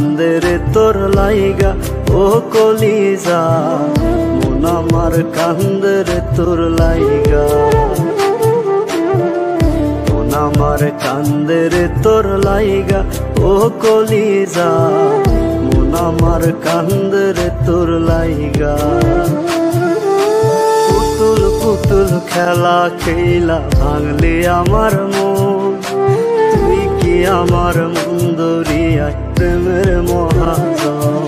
কান্দে রে তোর লাইগা ও কলিজা, মন আমার কান্দে রে তোর লাইগা। মন আমার কান্দে রে তোর লাইগা ও কলিজা, মন আমার কান্দে রে তোর লাইগা। পুতুল পুতুল খেলা খেলা ভাঙলি আমার মন, তুই কি আমার মন দরিয়ায় প্রেমের মহাজন।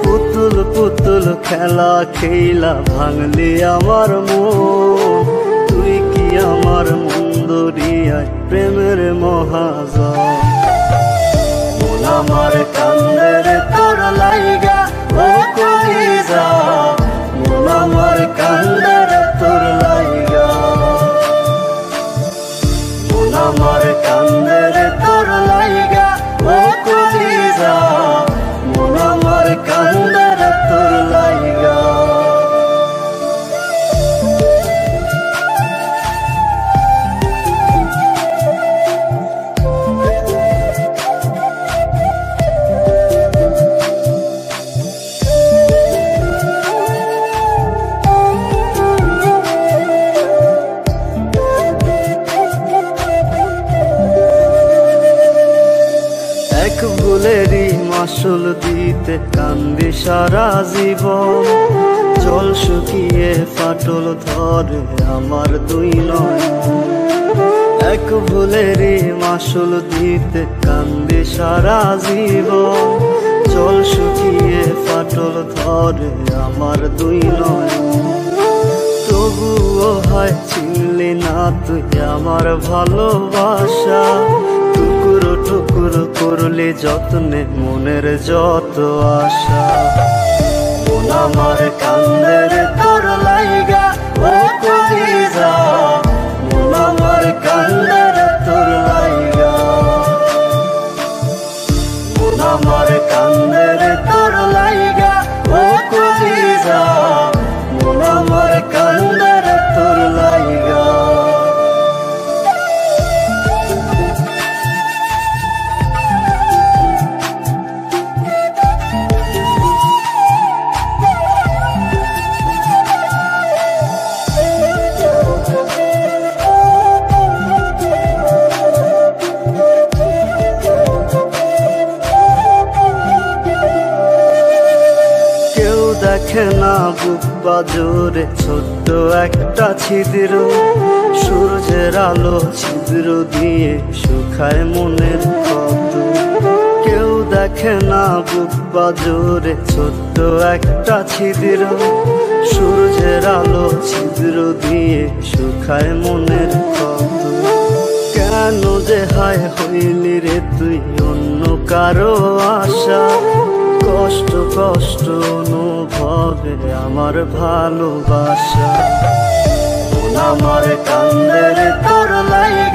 পুতুল পুতুল খেলা খেলা ভাঙলি আমার মন, তুই কি আমার মন দরিয়ায় প্রেমের মহাজন। মন আমার কান্দে রে তোর লাইগা ও কলিজা, মন আমার কান্দে রে তোর লাইগা। মন আমার কান্দে রে তোর লাইগা ও কলিজা, মন আমার কান্দে রে তোর লাইগা। এক ভুলেরই মাসুল দিতে কান্দি সারা জীবন, জল শুকিয়ে ফাটল ধরে আমার দুই নয়ন। এক ভুলেরই মাসুল দিতে কান্দি সারা জীবন, জল শুকিয়ে ফাটল ধরে আমার দুই নয়ন। তবুও হয় চিনলি না তুই আমার ভালোবাসা, টুকরো টুকরো করলে যত্নে মনের যত আশা। মন আমার কান্দে রে তোর লাইগা ও কলিজা, মন আমার কান্দে রে তোর লাইগা। মন আমার কান্দে রে তোর লাইগা ও কলিজা, মন আমার কান্দে রে তোর লাইগা। দেখে না বুক বাজরে ছোট্ট একটা ছিদ্র, সূর্যের আলো ছিদ্র দিয়ে শুকায় মনের ক্ষত। কেউ দেখে না বুক বাজরে ছোট্ট একটা ছিদ্র, সূর্যের আলো ছিদ্র দিয়ে শুকায় মনের ক্ষত। কেন যে হায় হইলি রে তুই অন্য কারো আশা, কষ্ট কষ্ট অনুভবে আমার ভালোবাসা। মন আমার কান্দে রে তোর লাইগা